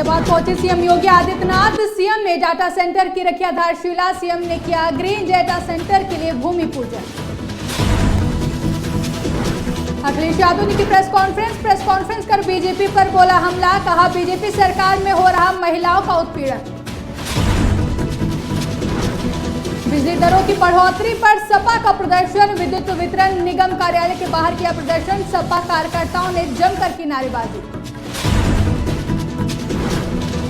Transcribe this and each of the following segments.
गाजियाबाद पहुंचे CM Yogi Adityanath. CM ने data centre की रखी आधारशिला। सीएम ने किया ग्रीन डाटा सेंटर के लिए भूमि पूजन। अखिलेश यादव ने की प्रेस कॉन्फ्रेंस कर बीजेपी पर बोला हमला। कहा बीजेपी सरकार में हो रहा महिलाओं का उत्पीड़न। बिजली दरों की बढ़ोतरी पर सपा का प्रदर्शन। विद्युत वितरण निगम कार्यालय के बाहर किया प्रदर्शन। सपा कार्यकर्ताओं ने जमकर की नारेबाजी।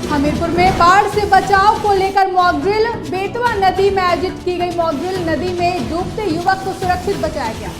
हमीरपुर में बाढ़ से बचाव को लेकर मॉक ड्रिल। बेतवा नदी में आयोजित की गई मॉक ड्रिल। नदी में डूबते युवक को सुरक्षित बचाया गया।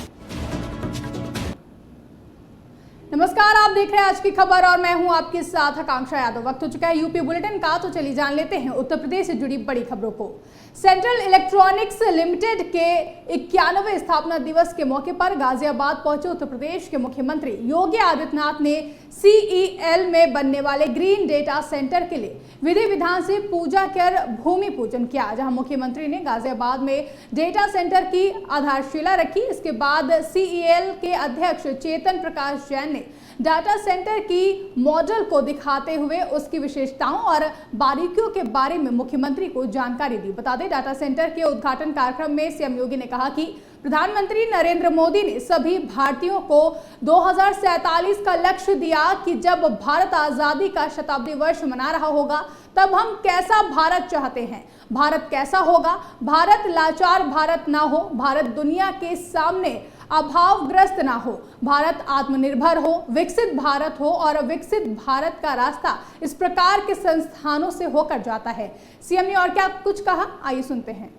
नमस्कार, आप देख रहे हैं आज की खबर और मैं हूं आपके साथ आकांक्षा यादव। वक्त हो चुका है यूपी बुलेटिन का, तो चलिए जान लेते हैं उत्तर प्रदेश से जुड़ी बड़ी खबरों को। सेंट्रल इलेक्ट्रॉनिक्स लिमिटेड के 91वें स्थापना दिवस के मौके पर गाजियाबाद पहुंचे उत्तर प्रदेश के मुख्यमंत्री योगी आदित्यनाथ ने CEL में बनने वाले ग्रीन डेटा सेंटर के लिए विधि विधान से पूजा कर भूमि पूजन किया। जहां मुख्यमंत्री ने गाजियाबाद में डेटा सेंटर की आधारशिला रखी। इसके बाद CEL के अध्यक्ष चेतन प्रकाश जैन ने डाटा सेंटर की मॉडल को दिखाते हुए उसकी विशेषताओं और बारीकियों के बारे में मुख्यमंत्री को जानकारी दी। बता दें, डाटा सेंटर के उद्घाटन कार्यक्रम में सीएम योगी ने कहा कि प्रधानमंत्री नरेंद्र मोदी ने सभी भारतीयों को 2047 का लक्ष्य दिया कि जब भारत आजादी का शताब्दी वर्ष मना रहा होगा तब हम कैसा भारत चाहते हैं। भारत कैसा होगा? भारत लाचार भारत ना हो, भारत दुनिया के सामने अभावग्रस्त ना हो, भारत आत्मनिर्भर हो, विकसित भारत हो और विकसित भारत का रास्ता इस प्रकार के संस्थानों से होकर जाता है। सीएम ने और क्या कुछ कहा, आइए सुनते हैं।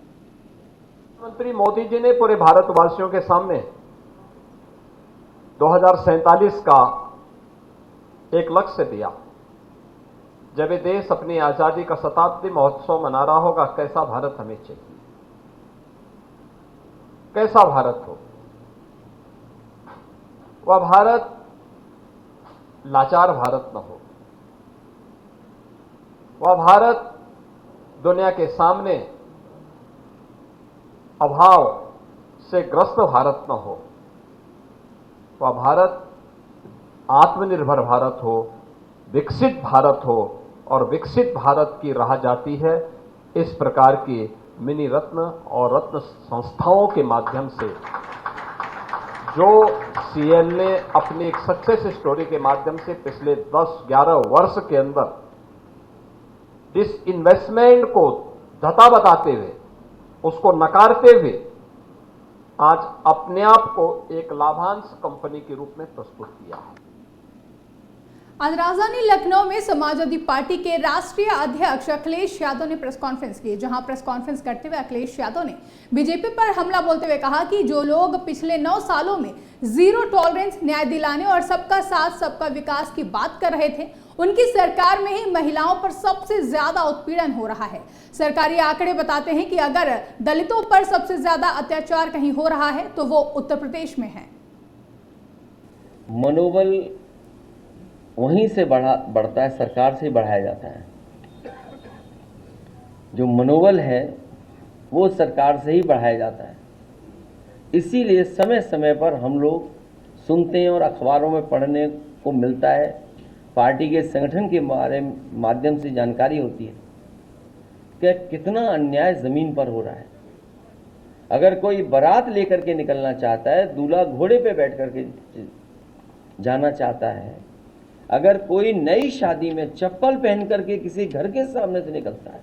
प्रधानमंत्री मोदी जी ने पूरे भारतवासियों के सामने 2047 का एक लक्ष्य दिया। जब ये देश अपनी आजादी का शताब्दी महोत्सव मना रहा होगा, कैसा भारत हमें चाहिए, कैसा भारत हो। वह भारत लाचार भारत न हो, वह भारत दुनिया के सामने अभाव से ग्रस्त भारत न हो, वह भारत आत्मनिर्भर भारत हो, विकसित भारत हो और विकसित भारत की राह जाती है इस प्रकार की मिनी रत्न और रत्न संस्थाओं के माध्यम से, जो CEL ने अपनी एक सक्सेस स्टोरी के माध्यम से पिछले 10-11 वर्ष के अंदर इस इन्वेस्टमेंट को धता बताते हुए, उसको नकारते हुए आज अपने आप को एक लाभांश कंपनी के रूप में प्रस्तुत किया है। आज राजधानी लखनऊ में समाजवादी पार्टी के राष्ट्रीय अध्यक्ष अखिलेश यादव ने प्रेस कॉन्फ्रेंस की। जहां प्रेस कॉन्फ्रेंस करते हुए अखिलेश यादव ने बीजेपी पर हमला बोलते हुए कहा कि जो लोग पिछले 9 सालों में जीरो टॉलरेंस, न्याय दिलाने और सबका साथ सबका विकास की बात कर रहे थे, उनकी सरकार में ही महिलाओं पर सबसे ज्यादा उत्पीड़न हो रहा है। सरकारी आंकड़े बताते हैं कि अगर दलितों पर सबसे ज्यादा अत्याचार कहीं हो रहा है तो वो उत्तर प्रदेश में है। मनोबल वहीं से बढ़ता है, सरकार से बढ़ाया जाता है। जो मनोबल है वो सरकार से ही बढ़ाया जाता है। इसीलिए समय समय पर हम लोग सुनते हैं और अखबारों में पढ़ने को मिलता है, पार्टी के संगठन के माध्यम से जानकारी होती है कि कितना अन्याय ज़मीन पर हो रहा है। अगर कोई बारात लेकर के निकलना चाहता है, दूल्हा घोड़े पे बैठ कर के जाना चाहता है, अगर कोई नई शादी में चप्पल पहन करके किसी घर के सामने से निकलता है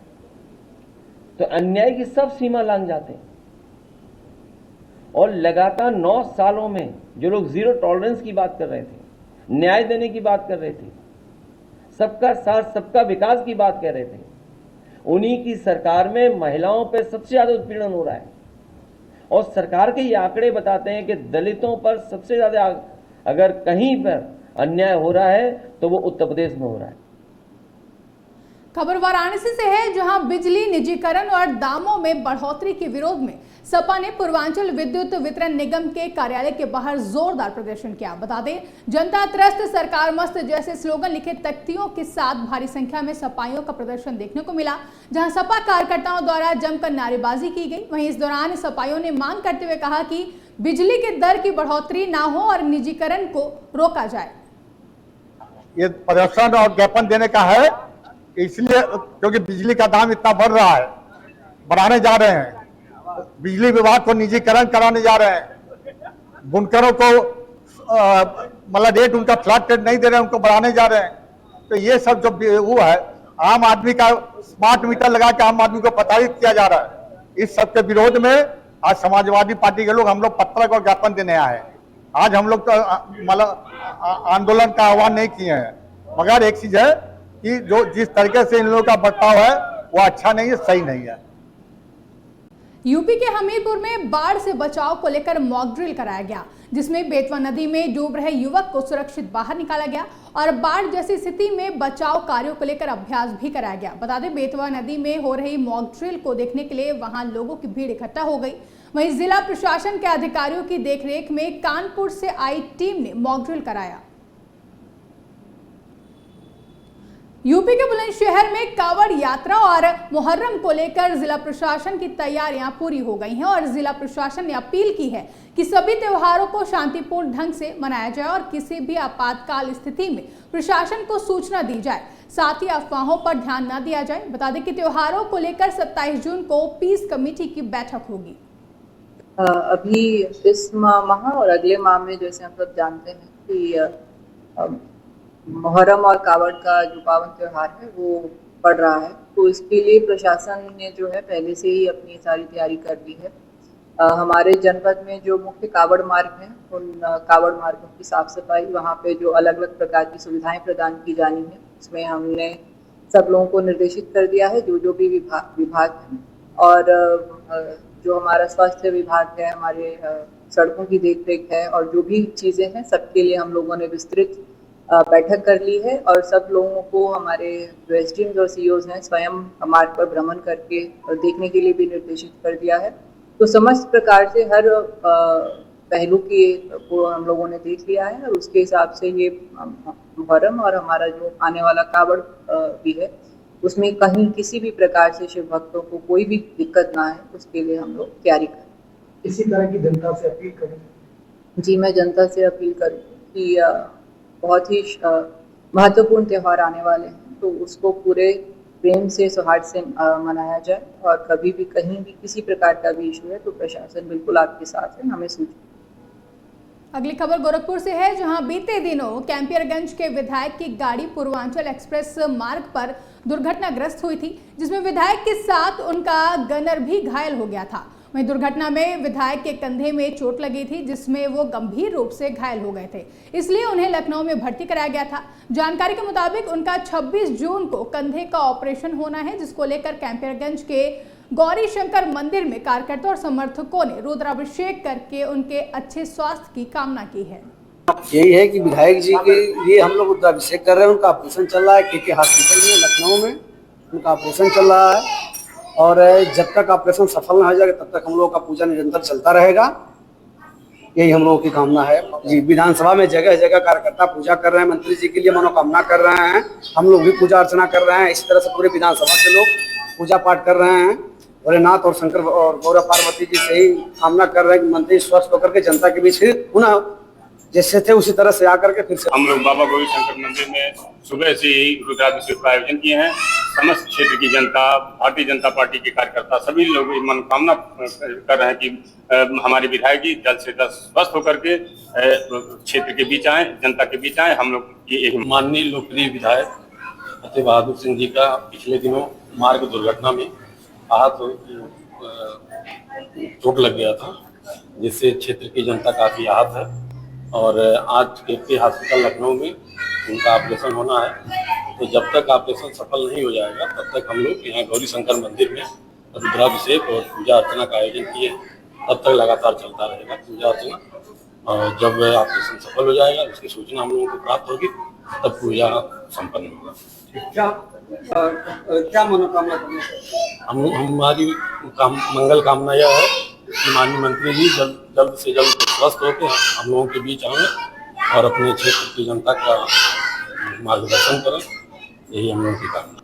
तो अन्याय की सब सीमा लांघ जाते हैं। और लगातार 9 सालों में जो लोग जीरो टॉलरेंस की बात कर रहे थे, न्याय देने की बात कर रहे थे, सबका साथ सबका विकास की बात कर रहे थे, उन्हीं की सरकार में महिलाओं पर सबसे ज्यादा उत्पीड़न हो रहा है। और सरकार के ये आंकड़े बताते हैं कि दलितों पर सबसे ज्यादा अगर कहीं पर अन्याय हो रहा है तो वो उत्तर प्रदेश में हो रहा है। खबर वाराणसी से है, जहां बिजली निजीकरण और दामों में बढ़ोतरी के विरोध में सपा ने पूर्वांचल विद्युत वितरण निगम के कार्यालय के बाहर जोरदार प्रदर्शन किया। बता दें, जनता त्रस्त सरकार मस्त जैसे स्लोगन लिखे तख्तियों के साथ भारी संख्या में सपाइयों का प्रदर्शन देखने को मिला, जहां सपा कार्यकर्ताओं द्वारा जमकर नारेबाजी की गई। वहीं इस दौरान सपाइयों ने मांग करते हुए कहा कि बिजली के दर की बढ़ोतरी ना हो और निजीकरण को रोका जाए। ये प्रदर्शन और ज्ञापन देने का है इसलिए क्योंकि बिजली का दाम इतना बढ़ रहा है, बढ़ाने जा रहे हैं, बिजली विभाग को निजीकरण कराने जा रहे हैं, बुनकरों को मतलब रेट उनका फ्लैट रेट नहीं दे रहे हैं, उनको बढ़ाने जा रहे हैं। तो ये सब जो वो है, आम आदमी का स्मार्ट मीटर लगा के आम आदमी को प्रताड़ित किया जा रहा है। इस सब के विरोध में आज समाजवादी पार्टी के लोग, हम लोग पत्रक और ज्ञापन देने आए हैं। आज हम लोग तो मतलब आंदोलन का आह्वान नहीं किए हैं, मगर एक चीज है कि जो जिस तरीके से इन लोगों का बर्ताव है वो अच्छा नहीं है, सही नहीं है। यूपी के हमीरपुर में बाढ़ से बचाव को लेकर मॉक ड्रिल कराया गया, जिसमें बेतवा नदी में डूब रहे युवक को सुरक्षित बाहर निकाला गया और बाढ़ जैसी स्थिति में बचाव कार्यों को लेकर अभ्यास भी कराया गया। बता दें, बेतवा नदी में हो रही मॉक ड्रिल को देखने के लिए वहां लोगों की भीड़ इकट्ठा हो गई। वहीं जिला प्रशासन के अधिकारियों की देखरेख में कानपुर से आई टीम ने मॉक ड्रिल कराया। यूपी के बुलंदशहर में कांवड़ यात्रा और मुहर्रम को लेकर जिला प्रशासन की तैयारियां पूरी हो गई हैं और जिला प्रशासन ने अपील की है कि सभी त्योहारों को शांतिपूर्ण ढंग से मनाया जाए और किसी भी आपातकाल स्थिति में प्रशासन को सूचना दी जाए, साथ ही अफवाहों पर ध्यान न दिया जाए। बता दें कि त्योहारों को लेकर 27 जून को पीस कमेटी की बैठक होगी। अभी इस माह और अगले माह में जैसे हम सब जानते हैं कि मुहर्रम और कावड़ का जो पावन त्योहार है वो पड़ रहा है, तो इसके लिए प्रशासन ने जो है पहले से ही अपनी सारी तैयारी कर ली है। हमारे जनपद में जो मुख्य कावड़ मार्ग हैं, उन कावड़ मार्गों की साफ सफाई, वहाँ पे जो अलग अलग प्रकार की सुविधाएं प्रदान की जानी है, उसमें हमने सब लोगों को निर्देशित कर दिया है, जो भी विभाग हैं। और जो हमारा स्वास्थ्य विभाग है, हमारे सड़कों की देखरेख है और जो भी चीज़ें हैं, सबके लिए हम लोगों ने विस्तृत बैठक कर ली है और सब लोगों को हमारे जो एसडीएम और सीईओज हैं स्वयं मार्ग पर भ्रमण करके देखने के लिए भी निर्देशित कर दिया है। तो समस्त प्रकार से हर पहलू को हम लोगों ने देख लिया है और उसके हिसाब से ये मुहर्रम और हमारा जो आने वाला कावड़ भी है, उसमें कहीं किसी भी प्रकार से शिव भक्तों को कोई भी दिक्कत ना है, उसके लिए हम लोग तैयारी करें। इसी तरह की जनता से अपील करें। जी, मैं जनता से अपील करूँ कि बहुत ही महत्वपूर्ण त्यौहार आने वाले हैं, तो उसको पूरे प्रेम से, सौहार्द से मनाया जाए और कभी भी कहीं भी किसी प्रकार का भी इशू है तो प्रशासन बिल्कुल आपके साथ है, हमें सूचना। अगली खबर गोरखपुर से है, जहां बीते दिनों कैंपियरगंज के विधायक की गाड़ी पूर्वांचल एक्सप्रेस मार्ग पर दुर्घटनाग्रस्त हुई थी, जिसमें विधायक के साथ उनका गनर भी घायल हो गया था। वहीं दुर्घटना में विधायक के कंधे में चोट लगी थी, जिसमें वो गंभीर रूप से घायल हो गए थे, इसलिए उन्हें लखनऊ में भर्ती कराया गया था। जानकारी के मुताबिक उनका 26 जून को कंधे का ऑपरेशन होना है, जिसको लेकर कैंपियरगंज के गौरी शंकर मंदिर में कार्यकर्ता और समर्थकों ने रुद्राभिषेक करके उनके अच्छे स्वास्थ्य की कामना की है। यही है कि विधायक जी के लिए हम लोग रुद्राभिषेक कर रहे हैं। उनका ऑपरेशन चल रहा है केके हॉस्पिटल में लखनऊ में, उनका ऑपरेशन चल रहा है और जब तक ऑपरेशन सफल न हो जाएगा तब तक हम लोगों का पूजा निरंतर चलता रहेगा, यही हम लोगों की कामना है। जी, विधानसभा में जगह जगह कार्यकर्ता पूजा कर रहे हैं, मंत्री जी के लिए मनोकामना कर रहे हैं, हम लोग भी पूजा अर्चना कर रहे हैं। इसी तरह से पूरे विधानसभा के लोग पूजा पाठ कर रहे हैं। भोलेनाथ और शंकर और गौरा पार्वती जी से ही कामना कर रहे हैं कि मंत्री स्वस्थ होकर के जनता के बीच पुनः जैसे थे उसी तरह से आकर के फिर से। हम लोग बाबा गौरी शंकर मंदिर में सुबह से ही रुद्राभिषेक का आयोजन किए हैं। समस्त क्षेत्र की जनता, भारतीय जनता पार्टी के कार्यकर्ता, सभी लोग मनोकामना कर रहे हैं कि हमारे विधायक जी जल्द से जल्द स्वस्थ होकर के क्षेत्र के बीच आए, जनता के बीच आए। हम लोग की माननीय लोकप्रिय विधायक फतेह बहादुर सिंह जी का पिछले दिनों मार्ग दुर्घटना में आहत चोट लग गया था, जिससे क्षेत्र की जनता काफी आहत है और आज केके हॉस्पिटल लखनऊ में उनका ऑपरेशन होना है। तो जब तक ऑपरेशन सफल नहीं हो जाएगा तब तक हम लोग यहाँ गौरी शंकर मंदिर में रुद्राभिषेक और पूजा अर्चना का आयोजन किए हैं, तब तक लगातार चलता रहेगा पूजा अर्चना। और जब ऑपरेशन सफल हो जाएगा, उसकी सूचना हम लोगों को प्राप्त होगी, तब पूजा संपन्न होगा। क्या मनोकामना करना? हमारी मंगल कामना यह है कि माननीय मंत्री जी जल्द से जल्द स्वस्थ होकर हम लोगों के बीच आएं और अपने क्षेत्र की जनता का मार्गदर्शन करें, यही हम लोगों की कामना।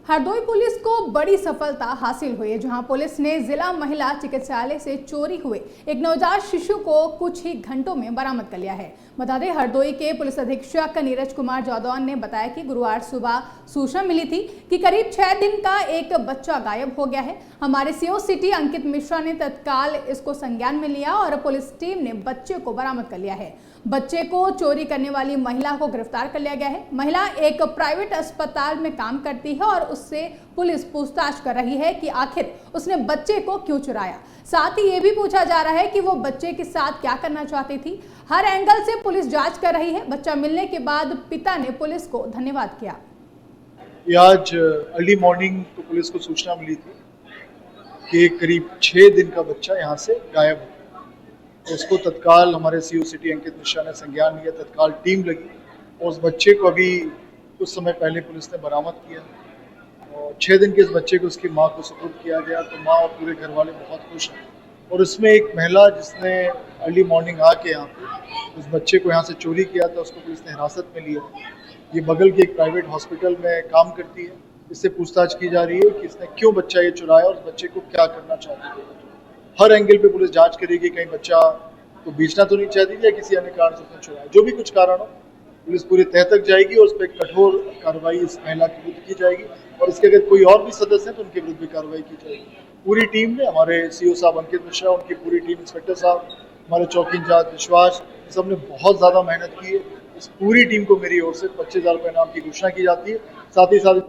हरदोई पुलिस को बड़ी सफलता हासिल हुई है, जहां पुलिस ने जिला महिला चिकित्सालय से चोरी हुए एक नवजात शिशु को कुछ ही घंटों में बरामद कर लिया है। बता दें, हरदोई के पुलिस अधीक्षक नीरज कुमार जौदौन ने बताया कि गुरुवार सुबह सूचना मिली थी कि करीब 6 दिन का एक बच्चा गायब हो गया है। हमारे सीओ सिटी अंकित मिश्रा ने तत्काल इसको संज्ञान में लिया और पुलिस टीम ने बच्चे को बरामद कर लिया है। बच्चे को चोरी करने वाली महिला को गिरफ्तार कर लिया गया है। महिला एक प्राइवेट अस्पताल में काम करती है और उससे पुलिस पूछताछ कर रही है कि आखिर उसने बच्चे को क्यों चुराया। साथ ही ये भी पूछा जा रहा है कि वो बच्चे के साथ क्या करना चाहती थी। हर एंगल से पुलिस जांच कर रही है। बच्चा मिलने के बाद पिता ने पुलिस को धन्यवाद किया। आज अर्ली मॉर्निंग तो पुलिस को सूचना मिली थी कि करीब 6 दिन का बच्चा यहाँ से गायब हो गया। उसको तत्काल हमारे सीओ सिटी अंकित मिश्रा ने संज्ञान लिया, तत्काल टीम लगी और उस बच्चे को अभी कुछ समय पहले पुलिस ने बरामद किया और 6 दिन के इस बच्चे को उसकी माँ को सुपुर्द किया गया। तो माँ और पूरे घर वाले बहुत खुश हैं। और उसमें एक महिला जिसने अर्ली मॉर्निंग आके यहाँ पे उस बच्चे को यहाँ से चोरी किया था, उसको पुलिस ने हिरासत में लिया। ये बगल के एक प्राइवेट हॉस्पिटल में काम करती है। इससे पूछताछ की जा रही है कि इसने क्यों बच्चा ये चुराया और उस बच्चे को क्या करना चाहती है। हर एंगल पे पुलिस जांच करेगी, कहीं बच्चा को बेचना तो नहीं चाहती या किसी अन्य कारण से उसने चुराया। जो भी कुछ कारण हो, पुलिस पूरी तह तक जाएगी और उस पर कठोर कार्रवाई इस महिला के विरुद्ध की जाएगी और इसके अगर कोई और भी सदस्य हैं तो उनके विरुद्ध भी कार्रवाई की जाएगी। पूरी टीम ने, हमारे सीओ साहब अंकित मिश्रा, उनकी पूरी टीम, इंस्पेक्टर साहब, हमारे चौकी इंचार्ज विश्वास, सबने बहुत ज़्यादा मेहनत की है। इस पूरी टीम को मेरी ओर से 25,000 रुपये इनाम की घोषणा की जाती है। साथ ही साथ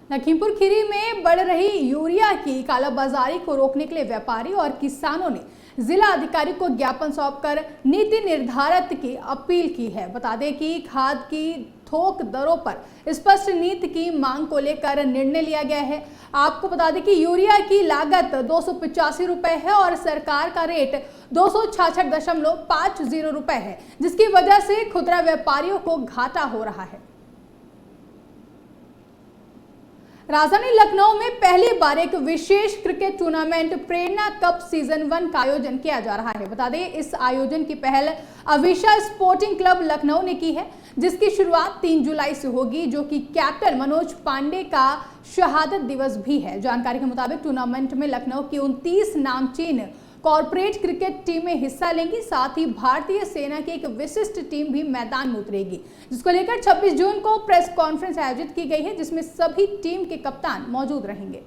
लखीमपुर खीरी में बढ़ रही यूरिया की कालाबाजारी को रोकने के लिए व्यापारी और किसानों ने जिला अधिकारी को ज्ञापन सौंपकर नीति निर्धारित की अपील की है। बता दें कि खाद की थोक दरों पर स्पष्ट नीति की मांग को लेकर निर्णय लिया गया है। आपको बता दें कि यूरिया की लागत 285 रुपए है और सरकार का रेट 266.50 रुपए है, जिसकी वजह से खुदरा व्यापारियों को घाटा हो रहा है। राजधानी लखनऊ में पहली बार एक विशेष क्रिकेट टूर्नामेंट प्रेरणा कप सीजन 1 का आयोजन किया जा रहा है। बता दें, इस आयोजन की पहल अविशा स्पोर्टिंग क्लब लखनऊ ने की है, जिसकी शुरुआत 3 जुलाई से होगी, जो कि कैप्टन मनोज पांडे का शहादत दिवस भी है। जानकारी के मुताबिक टूर्नामेंट में लखनऊ की 29 नामचीन कॉर्पोरेट क्रिकेट टीमें हिस्सा लेंगी। साथ ही भारतीय सेना की एक विशिष्ट टीम भी मैदान में उतरेगी, जिसको लेकर 26 जून को प्रेस कॉन्फ्रेंस आयोजित की गई है, जिसमें सभी टीम के कप्तान मौजूद रहेंगे।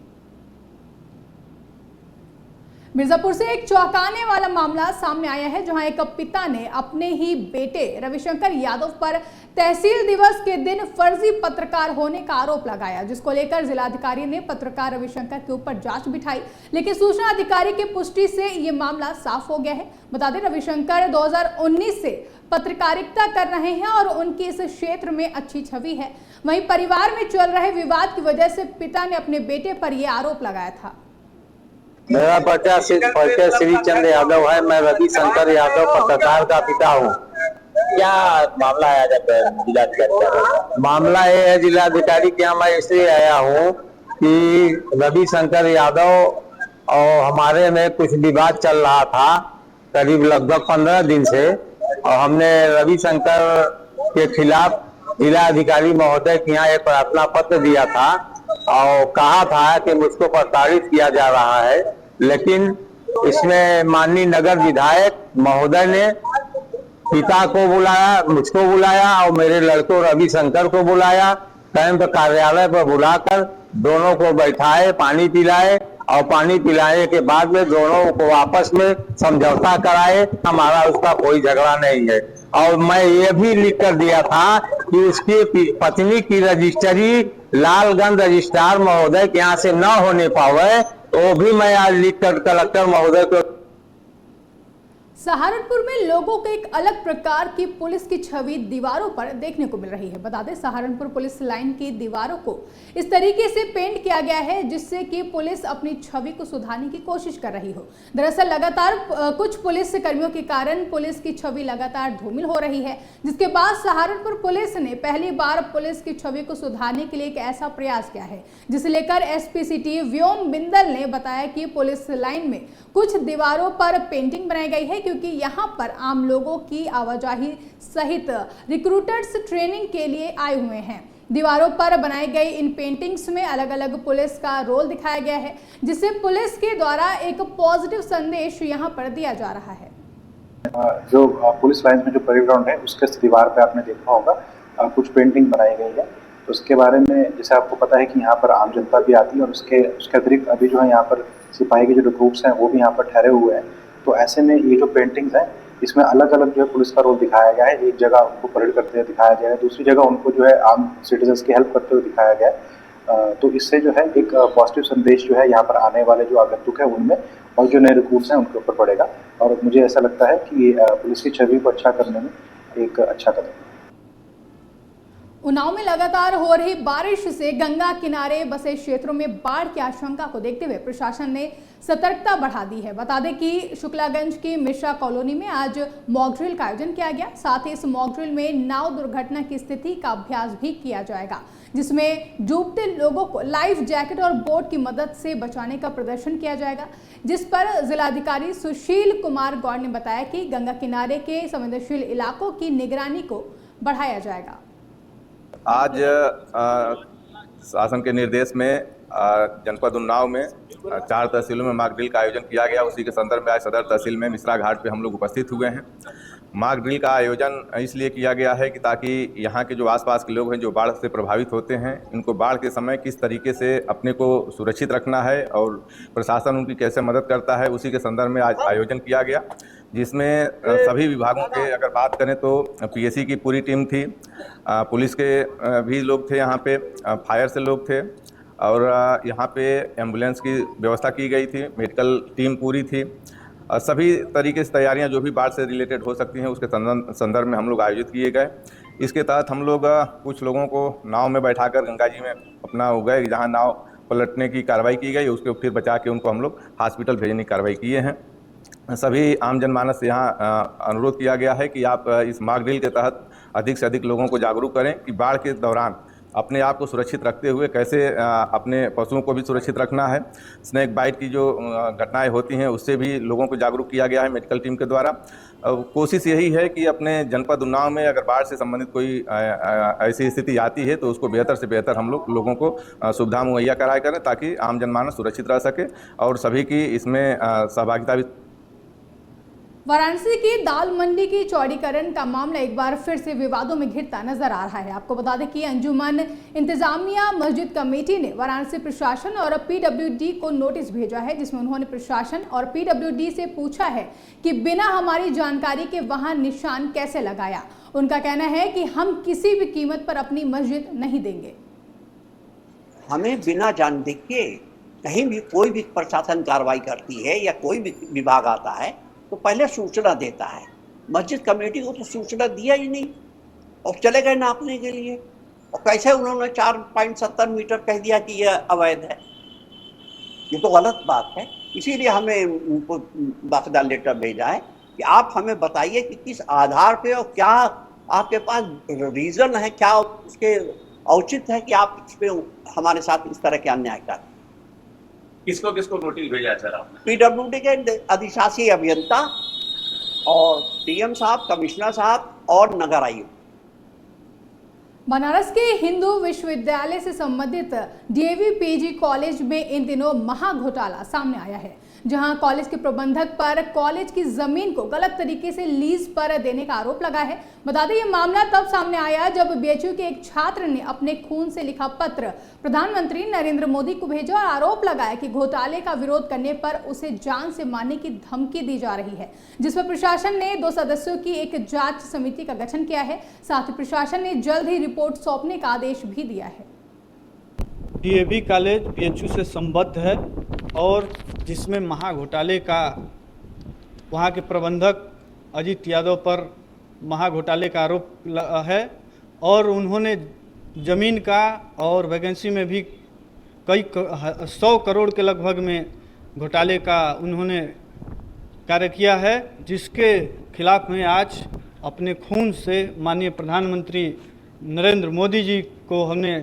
मिर्जापुर से एक चौंकाने वाला मामला सामने आया है, जहां एक पिता ने अपने ही बेटे रविशंकर यादव पर तहसील दिवस के दिन फर्जी पत्रकार होने का आरोप लगाया, जिसको लेकर जिलाधिकारी ने पत्रकार रविशंकर के ऊपर जांच बिठाई, लेकिन सूचना अधिकारी की पुष्टि से ये मामला साफ हो गया है। बता दें, रविशंकर 2019 से पत्रकारिता कर रहे हैं और उनकी इस क्षेत्र में अच्छी छवि है। वहीं परिवार में चल रहे विवाद की वजह से पिता ने अपने बेटे पर यह आरोप लगाया था। मेरा परिचय श्री चंद्र यादव है। मैं रविशंकर यादव पत्रकार का पिता हूँ। क्या मामला आया जब जिलाधिकारी? मामला ये है जिलाधिकारी के यहाँ मैं इसलिए आया हूँ कि रविशंकर यादव और हमारे में कुछ विवाद चल रहा था करीब लगभग 15 दिन से, और हमने रविशंकर के खिलाफ जिला अधिकारी महोदय के यहाँ एक प्रार्थना पत्र दिया था और कहा था कि मुझको प्रताड़ित किया जा रहा है। लेकिन इसमें माननीय नगर विधायक महोदय ने पिता को बुलाया, मुझको बुलाया और मेरे लड़कों रविशंकर को बुलाया, कैंप कार्यालय पर बुलाकर दोनों को बैठाए, पानी पिलाए और पानी पिलाने के बाद में दोनों को आपस में समझौता कराए। हमारा उसका कोई झगड़ा नहीं है और मैं ये भी लिख कर दिया था कि उसकी पत्नी की रजिस्ट्री लालगंज रजिस्ट्रार महोदय के यहाँ से न होने पावे, तो भी मैं आज लिख कर कलेक्टर महोदय को। सहारनपुर में लोगों को एक अलग प्रकार की पुलिस की छवि दीवारों पर देखने को मिल रही है। बता दें, सहारनपुर पुलिस लाइन की दीवारों को इस तरीके से पेंट किया गया है जिससे कि पुलिस अपनी छवि को सुधारने की कोशिश कर रही हो। दरअसल लगातार कुछ पुलिस कर्मियों के कारण पुलिस की छवि लगातार धूमिल हो रही है, जिसके बाद सहारनपुर पुलिस ने पहली बार पुलिस की छवि को सुधारने के लिए एक ऐसा प्रयास किया है, जिसे लेकर एसपी सिटी व्योम बिंदल ने बताया कि पुलिस लाइन में कुछ दीवारों पर पेंटिंग बनाई गई है, क्योंकि यहां पर आम लोगों की आवाजाही सहित रिक्रूटर्स ट्रेनिंग के लिए आए हुए हैं। दीवारों पर बनाई गई इन पेंटिंग्स में अलग अलग पुलिस का रोल दिखाया गया है, जिससे पुलिस के द्वारा एक पॉजिटिव संदेश यहाँ पर दिया जा रहा है। जो पुलिस लाइन में जो परेड ग्राउंड है उसके दीवार पे आपने देखा होगा कुछ पेंटिंग बनाई गई है। तो उसके बारे में जैसे आपको पता है कि यहाँ पर आम जनता भी आती है और उसके अतिरिक्त अभी जो है यहाँ पर सिपाही के जो रिक्रूट्स हैं वो भी यहाँ पर ठहरे हुए हैं। तो ऐसे में ये जो पेंटिंग्स हैं इसमें अलग अलग जो है पुलिस का रोल दिखाया गया है। एक जगह उनको परेड करते हुए दिखाया गया है, दूसरी जगह उनको जो है आम सिटीजन्स की हेल्प करते हुए दिखाया गया है। तो इससे जो है एक पॉजिटिव संदेश जो है यहाँ पर आने वाले जो आगंतुक है उनमें और जो नए रिक्रूट्स हैं उनके ऊपर पड़ेगा। और मुझे ऐसा लगता है कि पुलिस की छवि को अच्छा करने में एक अच्छा कदम है। उन्नाव में लगातार हो रही बारिश से गंगा किनारे बसे क्षेत्रों में बाढ़ की आशंका को देखते हुए प्रशासन ने सतर्कता बढ़ा दी है। बता दें कि शुक्लागंज की मिश्रा कॉलोनी में आज मॉक ड्रिल का आयोजन किया गया। साथ ही इस मॉक ड्रिल में नाव दुर्घटना की स्थिति का अभ्यास भी किया जाएगा, जिसमें डूबते लोगों को लाइफ जैकेट और बोट की मदद से बचाने का प्रदर्शन किया जाएगा, जिस पर जिलाधिकारी सुशील कुमार गौड़ ने बताया कि गंगा किनारे के संवेदनशील इलाकों की निगरानी को बढ़ाया जाएगा। आज शासन के निर्देश में जनपद उन्नाव में 4 तहसीलों में मॉक ड्रिल का आयोजन किया गया। उसी के संदर्भ में आज सदर तहसील में मिश्रा घाट पे हम लोग उपस्थित हुए हैं। मॉक ड्रिल का आयोजन इसलिए किया गया है कि ताकि यहाँ के जो आसपास के लोग हैं जो बाढ़ से प्रभावित होते हैं, इनको बाढ़ के समय किस तरीके से अपने को सुरक्षित रखना है और प्रशासन उनकी कैसे मदद करता है, उसी के संदर्भ में आज आयोजन किया गया, जिसमें सभी विभागों के अगर बात करें तो पीएससी की पूरी टीम थी, पुलिस के भी लोग थे, यहाँ पे फायर से लोग थे और यहाँ पे एम्बुलेंस की व्यवस्था की गई थी, मेडिकल टीम पूरी थी। सभी तरीके से तैयारियां जो भी बाढ़ से रिलेटेड हो सकती हैं उसके संदर्भ में हम लोग आयोजित किए गए। इसके तहत हम लोग कुछ लोगों को नाव में बैठाकर गंगा जी में अपना हो गए, जहाँ नाव पलटने की कार्रवाई की गई, उसके फिर बचा के उनको हम लोग हॉस्पिटल भेजने की कार्रवाई किए हैं। सभी आम जनमानस से यहाँ अनुरोध किया गया है कि आप इस मॉक ड्रिल के तहत अधिक से अधिक लोगों को जागरूक करें कि बाढ़ के दौरान अपने आप को सुरक्षित रखते हुए कैसे अपने पशुओं को भी सुरक्षित रखना है। स्नेक बाइट की जो घटनाएं होती हैं उससे भी लोगों को जागरूक किया गया है मेडिकल टीम के द्वारा। कोशिश यही है कि अपने जनपद उन्नाव में अगर बाढ़ से संबंधित कोई ऐसी स्थिति आती है तो उसको बेहतर से बेहतर हम लोगों को सुविधा मुहैया कराया करें, ताकि आम जनमानस सुरक्षित रह सके और सभी की इसमें सहभागिता भी। वाराणसी की दाल मंडी की चौड़ीकरण का मामला एक बार फिर से विवादों में घिरता नजर आ रहा है। आपको बता दें कि अंजुमन इंतजामिया मस्जिद कमेटी ने वाराणसी प्रशासन और पीडब्ल्यूडी को नोटिस भेजा है, जिसमें उन्होंने प्रशासन और पीडब्ल्यूडी से पूछा है कि बिना हमारी जानकारी के वहां निशान कैसे लगाया। उनका कहना है कि हम किसी भी कीमत पर अपनी मस्जिद नहीं देंगे। हमें बिना जानने के कहीं भी कोई भी प्रशासन कार्रवाई करती है या कोई भी विभाग आता है तो पहले सूचना देता है। मस्जिद कमेटी को तो सूचना दिया ही नहीं और चले गए नापने के लिए, और कैसे उन्होंने 4.70 मीटर कह दिया कि यह अवैध है। ये तो गलत बात है। इसीलिए हमें उनको बाकायदा लेटर भेजा है कि आप हमें बताइए कि किस आधार पे और क्या आपके पास रीज़न है, क्या उसके औचित्य है कि आप इस पे हमारे साथ इस तरह के अन्याय करते। किसको किसको नोटिस भेजा है सर आपने? पीडब्ल्यूडी के अधिशासी अभियंता और डीएम साहब, कमिश्नर साहब और नगर आयुक्त। बनारस के हिंदू विश्वविद्यालय से संबंधित डीएवी पीजी कॉलेज में इन दिनों महा घोटाला सामने आया है, जहां कॉलेज के प्रबंधक पर कॉलेज की जमीन को गलत तरीके से लीज पर देने का आरोप लगा है। बता दें, ये मामला तब सामने आया जब बीएचयू के एक छात्र ने अपने खून से लिखा पत्र प्रधानमंत्री नरेंद्र मोदी को भेजा और आरोप लगाया कि घोटाले का विरोध करने पर उसे जान से मारने की धमकी दी जा रही है, जिस पर प्रशासन ने 2 सदस्यों की एक जांच समिति का गठन किया है। साथ ही प्रशासन ने जल्द ही रिपोर्ट सौंपने का आदेश भी दिया है। डीएवी कॉलेज बीएचयू से संबद्ध है और जिसमें महा घोटाले का वहाँ के प्रबंधक अजीत यादव पर महा घोटाले का आरोप है और उन्होंने ज़मीन का और वैकेंसी में भी कई 100 करोड़ के लगभग में घोटाले का उन्होंने कार्य किया है, जिसके खिलाफ में आज अपने खून से माननीय प्रधानमंत्री नरेंद्र मोदी जी को हमने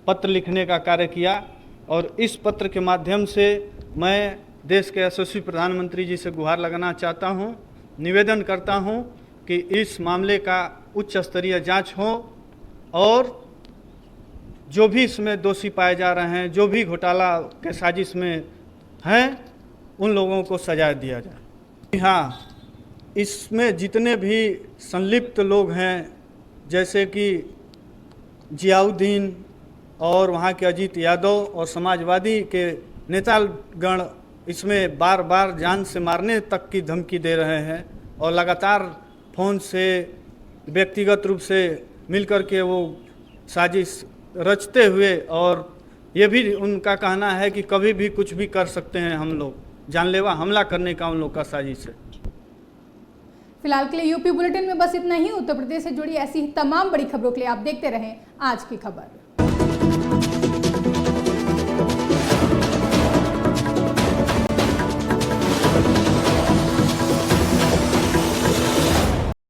पत्र लिखने का कार्य किया और इस पत्र के माध्यम से मैं देश के यशस्वी प्रधानमंत्री जी से गुहार लगाना चाहता हूं, निवेदन करता हूं कि इस मामले का उच्च स्तरीय जांच हो और जो भी इसमें दोषी पाए जा रहे हैं, जो भी घोटाला के साजिश में हैं, उन लोगों को सजा दिया जाए। हाँ, इसमें जितने भी संलिप्त लोग हैं, जैसे कि जियाउद्दीन और वहाँ के अजीत यादव और समाजवादी के नेतागण इसमें बार बार जान से मारने तक की धमकी दे रहे हैं और लगातार फ़ोन से व्यक्तिगत रूप से मिलकर के वो साजिश रचते हुए, और ये भी उनका कहना है कि कभी भी कुछ भी कर सकते हैं हम लोग, जानलेवा हमला करने का उन लोग का साजिश है। फिलहाल के लिए यूपी बुलेटिन में बस इतना ही। उत्तर प्रदेश से जुड़ी ऐसी ही तमाम बड़ी खबरों के लिए आप देखते रहें आज की खबर।